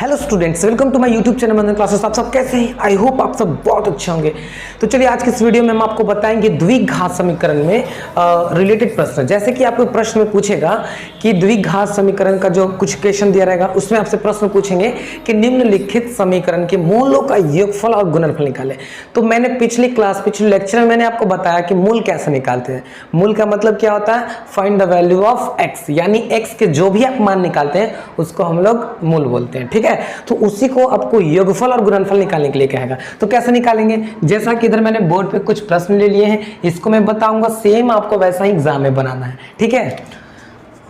Hello students, welcome to my YouTube channel Mandan classes. आप सब कैसे हैं? आई होप आप सब बहुत अच्छे होंगे। तो चलिए आज के इस वीडियो में हम आपको बताएंगे द्विघात समीकरण में रिलेटेड प्रश्न। जैसे कि आपको प्रश्न में पूछेगा कि द्विघात समीकरण का जो कुछ क्वेश्चन दिया रहेगा उसमें आपसे प्रश्न पूछेंगे कि निम्नलिखित समीकरण के मूलों का योगफल और गुणनफल निकालें। तो मैंने पिछले लेक्चर में मैंने आपको बताया कि मूल कैसे निकालते हैं। मूल का मतलब क्या होता है? Find the value of x, यानी एक्स के जो भी आप मान निकालते हैं उसको हम लोग मूल बोलते हैं। ठीक है, तो उसी को आपको योगफल और गुणनफल निकालने के लिए कहेगा। तो कैसे निकालेंगे? जैसा कि इधर मैंने बोर्ड पे कुछ प्रश्न ले लिए हैं, इसको मैं बताऊंगा, सेम आपको वैसा ही एग्जाम में बनाना है। ठीक है,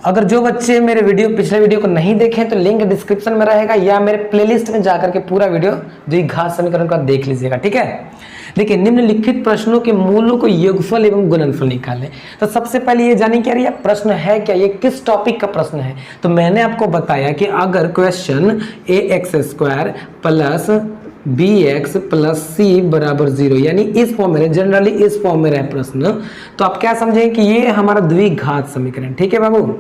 अगर जो बच्चे मेरे पिछले वीडियो को नहीं देखें तो लिंक डिस्क्रिप्शन में रहेगा या मेरे प्लेलिस्ट में जाकर के पूरा वीडियो द्विघात समीकरण का देख लीजिएगा। ठीक है, देखिए निम्नलिखित प्रश्नों के मूलों को योगफल एवं गुणनफल निकालें। तो सबसे पहले ये जानिए क्या प्रश्न है, क्या ये किस टॉपिक का प्रश्न है। तो मैंने आपको बताया कि अगर question ax² plus bx plus c बराबर 0, यानी इस फॉर्म में, जनरली इस फॉर्म में रहे प्रश्न, तो आप क्या समझेंगे कि ये हमारा द्विघात समीकरण। ठीक है बाबू,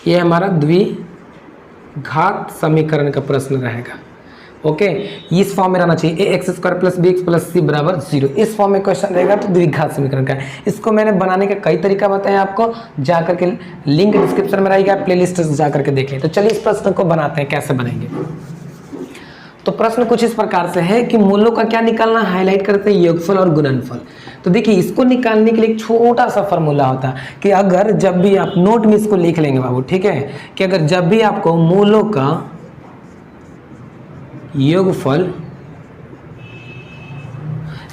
ये हमारा द्विघात समीकरण का प्रश्न रहेगा। ओके, इस फॉर्म में रहना चाहिए ax² plus bx plus c बराबर 0। इस फॉर्म में क्वेश्चन रहेगा तो द्विघात समीकरण का है। इसको मैंने बनाने का कई तरीका बताया आपको, जाकर के लिंक डिस्क्रिप्शन में रहेगा, प्लेलिस्ट जाकर के देखें। तो चलिए इस प्रश्न को बनाते हैं, कैसे बनेंगे। तो प्रश्न कुछ इस प्रकार से है कि मूलों का क्या निकालना, हाईलाइट करते हैं योगफल और गुणनफल। तो देखिए इसको निकालने के लिए एक छोटा सा फॉर्मूला होता है कि अगर जब भी आप नोट में इसको लिख लेंगे बाबू, ठीक है, कि अगर जब भी आपको मूलों का योगफल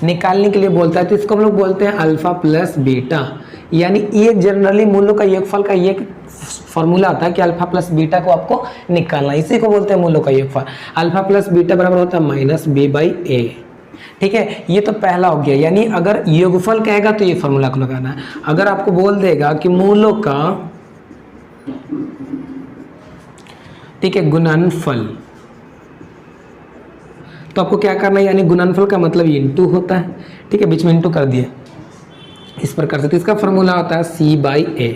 निकालने के लिए बोलता है तो इसको हम लोग बोलते हैं अल्फा प्लस बीटा। यानी ये जनरली मूलों का योगफल का ये फॉर्मूला होता है कि अल्फा प्लस बीटा को आपको निकालना, इसी को बोलते हैं मूलों का योगफल। अल्फा प्लस बीटा बराबर होता है माइनस b/a। ठीक है, ये तो पहला हो गया। यानी अगर योगफल कहेगा तो ये फॉर्मूला को लगाना है। अगर आपको बोल देगा कि मूलों का, ठीक है, गुणनफल, तो आपको क्या करना है, यानी गुणनफल का मतलब इंटू होता है। ठीक है, बीच में इंटू कर दिए इस प्रकार से। तो इसका फॉर्मूला होता है c/a,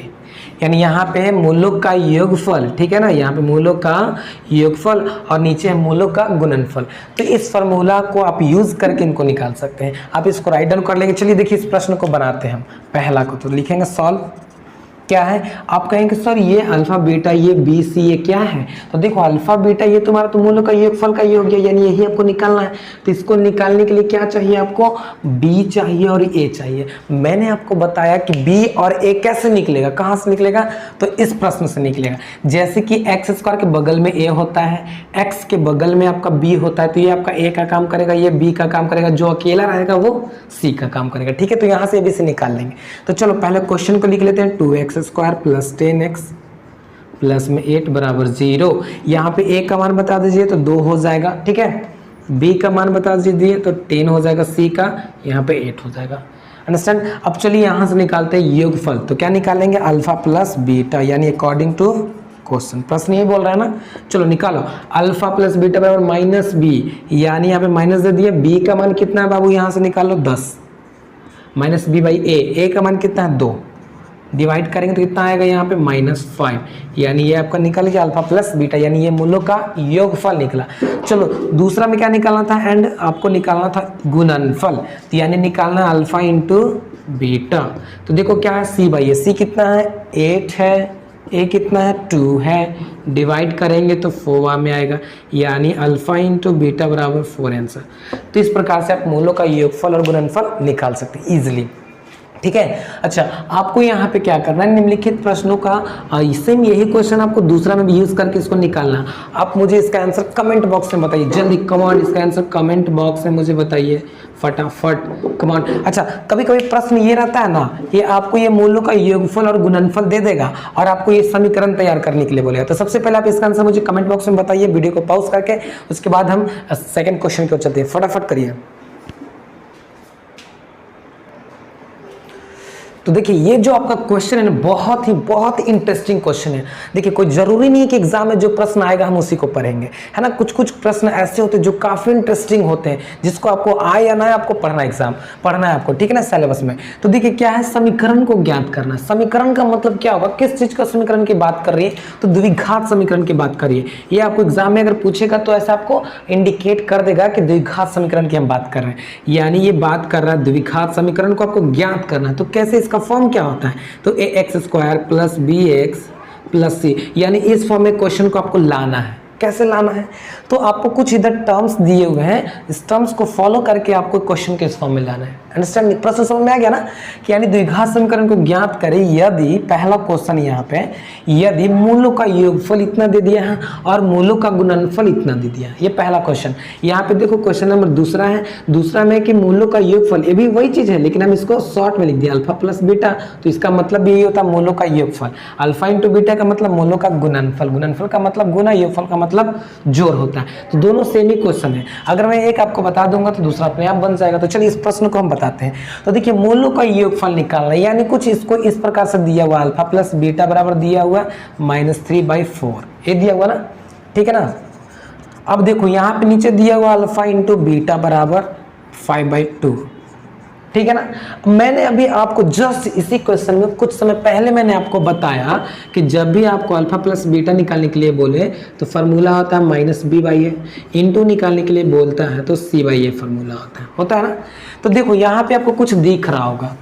यानी यहाँ पे है मूलों का योगफल। ठीक है ना, यहाँ पे मूलों का योगफल और नीचे है मूलों का गुणनफल। तो इस फॉर्मूला को आप यूज करके इनको निकाल सकते हैं। आप इसको राइट डाउन कर लेंगे। चलिए देखिए इस प्रश्न को बनाते हैं हम। पहला को तो लिखेंगे सॉल्व। क्या है, आप कहेंगे सर ये अल्फा बीटा, ये बी सी, ये क्या है? तो देखो अल्फा बीटा ये तुम्हारा तो मूलों का योगफल का योग है, यानी यही आपको निकालना है। तो इसको निकालने के लिए क्या चाहिए आपको? बी चाहिए और ए चाहिए। मैंने आपको बताया कि बी और ए कैसे निकलेगा, कहाँ से निकलेगा? तो इस प्रश्न से निकलेगा। जैसे कि x² के बगल में ए होता है, x के बगल में आपका बी होता है, तो ये आपका ए का काम करेगा, ये बी का काम करेगा, जो अकेला रहेगा वो सी का काम करेगा। ठीक है, तो यहाँ से ए बी से निकाल लेंगे। तो चलो पहले क्वेश्चन को लिख लेते हैं। 2x² प्लस 10x प्लस में 8 बराबर 0। यहाँ पे a का मान बता दीजिए तो 2 हो जाएगा। ठीक है, b का मान बता दीजिए तो 10 हो जाएगा, c का यहाँ पे 8 हो जाएगा। अंडरस्टैंड? अब चलिए यहाँ से निकालते हैं योगफल। तो क्या निकालेंगे? अल्फा प्लस बीटा, यानी अकॉर्डिंग टू क्वेश्चन। प्रश्न ये बोल रहा है ना, चलो निकालो। अल्फा प्लस बीटा बराबर माइनस बी, यानी यहाँ पे माइनस दे दिया। b का मान कितना है बाबू? यहाँ से निकालो 10 माइनस b/a। a का मान कितना है? 2। डिवाइड करेंगे तो कितना आएगा यहाँ पे? -5। यानी ये आपका निकल गया अल्फा प्लस बीटा, यानी ये मूलों का योगफल निकला। चलो दूसरा में क्या निकालना था? एंड आपको निकालना था गुणनफल, तो यानी निकालना अल्फा इंटू बीटा। तो देखो क्या है? c/a। c कितना है? 8 है, a कितना है? 2 है। डिवाइड करेंगे तो 4 में आएगा, यानी अल्फा इंटू बीटा बराबर 4 आंसर। तो इस प्रकार से आप मूलों का योगफल और गुणनफल निकाल सकते हैं इजिली। ठीक है, अच्छा आपको यहाँ पे क्या करना है, निम्नलिखित प्रश्नों का सेम यही क्वेश्चन आपको दूसरा में भी यूज करके इसको निकालना है। आप मुझे इसका आंसर कमेंट बॉक्स में बताइए जल्दी, कमांड इसका आंसर कमेंट बॉक्स में मुझे बताइए फटाफट, कमांड। अच्छा कभी कभी प्रश्न ये रहता है ना, ये आपको ये मूलों का योगफल और गुणनफल दे देगा और आपको ये समीकरण तैयार करने के लिए बोलेगा। तो सबसे पहले आप इसका आंसर मुझे कमेंट बॉक्स में बताइए, वीडियो को पॉज करके। उसके बाद हम सेकेंड क्वेश्चन की ओर चलते हैं, फटाफट करिए। तो देखिए ये जो आपका क्वेश्चन है ना बहुत इंटरेस्टिंग क्वेश्चन है। देखिए कोई जरूरी नहीं है कि एग्जाम में जो प्रश्न आएगा हम उसी को पढ़ेंगे, है ना। कुछ कुछ प्रश्न ऐसे होते हैं जो काफी इंटरेस्टिंग होते हैं, जिसको आपको आए या ना आए आपको पढ़ना है आपको, ठीक है ना, सिलेबस में। तो देखिए क्या है, समीकरण को ज्ञात करना। समीकरण का मतलब क्या होगा, किस चीज का समीकरण की बात कर रही है, तो द्विघात समीकरण की बात कर रही है। ये आपको एग्जाम में अगर पूछेगा तो ऐसा आपको इंडिकेट कर देगा कि द्विघात समीकरण की हम बात कर रहे हैं, यानी ये बात कर रहा है द्विघात समीकरण को आपको ज्ञात करना है। तो कैसे, इसका फॉर्म क्या होता है, तो ax² plus bx plus c, यानी इस फॉर्म में क्वेश्चन को आपको लाना है। कैसे लाना है, तो आपको कुछ इधर टर्म्स दिए हुए हैं, इस टर्म्स को फॉलो करके आपको क्वेश्चन के इस फॉर्म में लाना है। अंडरस्टैंड, प्रश्न समझ में आ गया ना, कि यानी द्विघात समीकरण को ज्ञात करें यदि, पहला क्वेश्चन यहाँ पे, यदि मूलों का योगफल इतना दे दिया है और मूलों का गुणनफल इतना दे दिया है। ये पहला क्वेश्चन। यहाँ पे देखो क्वेश्चन नंबर दूसरा है, दूसरा में कि मूलों का योगफल, ये भी वही चीज है लेकिन हम इसको शॉर्ट में लिख दिया अल्फा प्लस बीटा, तो इसका मतलब यही होता है मूलों का योगफल। अल्फा इंटू बीटा का मतलब मूलों का गुणनफल, गुणनफल का मतलब गुना, योगफल का मतलब जोड़ होता है। तो दोनों सेम ही क्वेश्चन है, अगर मैं एक आपको बता दूंगा तो दूसरा अपने आप बन जाएगा। तो चलिए इस प्रश्न को हम बताते हैं। तो देखिए मूलों का योगफल निकालना है, यानी कुछ इसको इस प्रकार से दिया हुआ, अल्फा प्लस बीटा बराबर दिया हुआ -3/4, ये दिया हुआ ना, ठीक है ना। अब देखो यहाँ पे नीचे दिया हुआ अल्फा इंटू बीटा बराबर 5/2, ठीक है ना। मैंने अभी आपको जस्ट इसी क्वेश्चन में कुछ समय पहले मैंने आपको बताया कि जब भी आपको अल्फा प्लस बीटा निकालने के लिए बोले तो फार्मूला होता है -b/a, इंटू निकालने के लिए बोलता है तो c/a फार्मूला होता है ना। तो देखो यहाँ पे आपको कुछ दिख रहा होगा,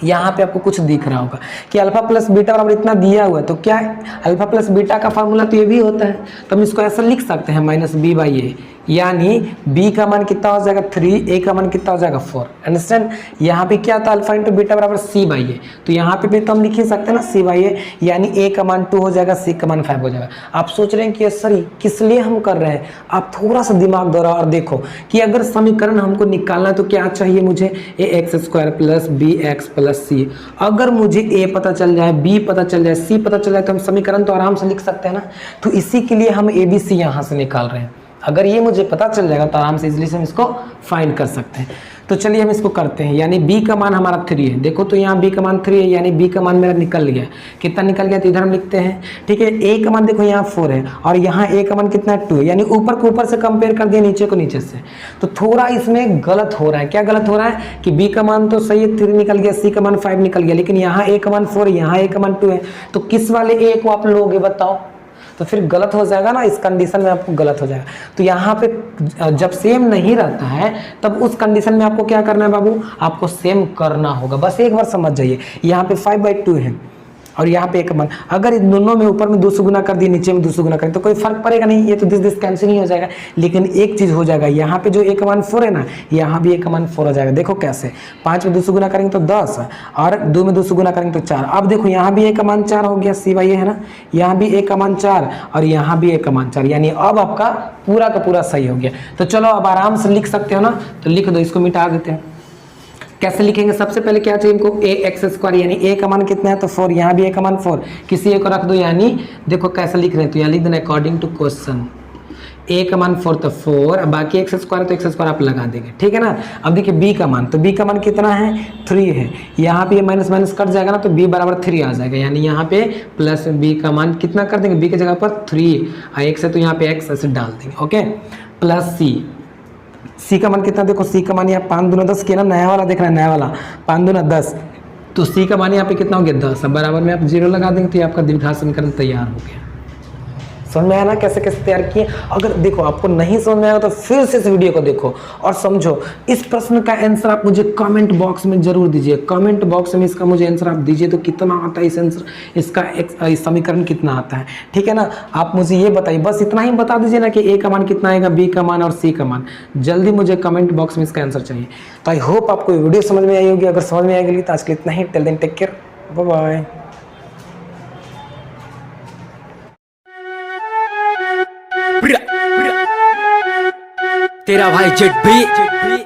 यहाँ पे आपको कुछ दिख रहा होगा कि अल्फा प्लस बीटा बराबर इतना दिया हुआ है, तो क्या है, अल्फा प्लस बीटा का फार्मूला तो ये भी होता है, तो हम इसको ऐसा लिख सकते हैं -b/a, यानी b का मान कितना हो जाएगा 3, a का मान कितना हो जाएगा 4। अंडरस्टैंड, यहाँ पे क्या था, अल्फा इंटू बीटा बराबर c/a, तो यहाँ पे भी तो हम लिख ही सकते हैं ना c/a, यानी a का मान 2 हो जाएगा, c का मान 5 हो जाएगा। आप सोच रहे हैं कि सर किस लिए हम कर रहे हैं, आप थोड़ा सा दिमाग दौड़ाओ और देखो कि अगर समीकरण हमको निकालना है तो क्या चाहिए मुझे, ax² plus bx plus c। अगर मुझे a पता चल जाए, b पता चल जाए, c पता चल जाए तो हम समीकरण तो आराम से लिख सकते हैं ना। तो इसी के लिए हम abc यहाँ से निकाल रहे हैं। अगर ये मुझे पता चल जाएगा तो आराम से इजीली से हम इसको फाइंड कर सकते हैं। तो चलिए हम इसको करते हैं, यानी b का मान हमारा 3 है। देखो तो यहाँ b का मान 3 है, यानी b का मान मेरा निकल गया। कितना निकल गया, तो इधर हम लिखते हैं, ठीक है। a का मान देखो यहाँ 4 है और यहाँ a का मान कितना है 2 है, यानी ऊपर को ऊपर से कंपेयर कर दिया, नीचे को नीचे से। तो थोड़ा इसमें गलत हो रहा है। क्या गलत हो रहा है कि b का मान तो सही है 3 निकल गया, c का मान 5 निकल गया, लेकिन यहाँ a का मान 4 है, यहाँ a का मान 2 है। तो किस वाले a को आप लोगे बताओ, तो फिर गलत हो जाएगा ना, इस कंडीशन में आपको गलत हो जाएगा। तो यहाँ पे जब सेम नहीं रहता है तब उस कंडीशन में आपको क्या करना है बाबू, आपको सेम करना होगा। बस एक बार समझ जाइए, यहाँ पे 5/2 है और यहाँ पे 1 मान, अगर इन दोनों में ऊपर में 2 से गुना कर दिए, नीचे में 2 से गुना कर दिए तो कोई फर्क पड़ेगा नहीं, ये तो दिस कैंसिल नहीं हो जाएगा। लेकिन एक चीज हो जाएगा, यहाँ पे जो 1 मान 4 है ना, यहाँ भी 1 मान 4 हो जाएगा। देखो कैसे, 5 में 2 से गुना करेंगे तो 10 और 2 में 2 से गुना करेंगे तो 4। अब देखो यहाँ भी 1 मान 4 हो गया, c/a है ना, यहाँ भी 1 मान 4 और यहाँ भी 1 मान 4, यानी अब आपका पूरा का पूरा सही हो गया। तो चलो अब आराम से लिख सकते हो ना, तो लिख दो, इसको मिटा देते हैं। कैसे लिखेंगे, सबसे पहले क्या चाहिए हमको, ax², यानी a का मान कितना है तो 4, यहाँ भी a का मान 4, किसी एक को रख दो, यानी देखो कैसे लिख रहे हैं, तो यहाँ लिख देना अकॉर्डिंग टू क्वेश्चन, a का मान 4 तो 4, बाकी x² है तो x² आप लगा देंगे, ठीक है ना। अब देखिए b का मान, तो b का मान कितना है 3 है, यहाँ पे माइनस माइनस कट जाएगा ना, तो b बराबर 3 आ जाएगा, यानी यहाँ पे प्लस b का मान कितना कर देंगे, b की जगह पर 3 x है तो यहाँ पे x ऐसे डाल देंगे, ओके, प्लस c का मान कितना, देखो c का मान यहाँ 5 दूना 10 किया ना, नया वाला देख रहे हैं, नया वाला 5 दूना 10, तो c का मान यहाँ पे कितना हो गया 10, अब बराबर में आप 0 लगा देंगे तो ये आपका द्विघात समीकरण तैयार हो गया। समझ में आया ना कैसे कैसे तैयार किए। अगर देखो आपको नहीं समझ में आया तो फिर से इस वीडियो को देखो और समझो। इस प्रश्न का आंसर आप मुझे कमेंट बॉक्स में जरूर दीजिए, कमेंट बॉक्स में इसका मुझे आंसर आप दीजिए तो कितना आता है इस आंसर, इसका समीकरण कितना आता है, ठीक है ना। आप मुझे ये बताइए, बस इतना ही बता दीजिए ना कि ए का मान कितना आएगा, बी का मान और सी का मान। जल्दी मुझे कमेंट बॉक्स में इसका आंसर चाहिए। तो आई होप आपको वीडियो समझ में आई होगी। अगर समझ में आएगी तो आज के लिए इतना ही। Till then take care, bye bye. तेरा भाई जेट भी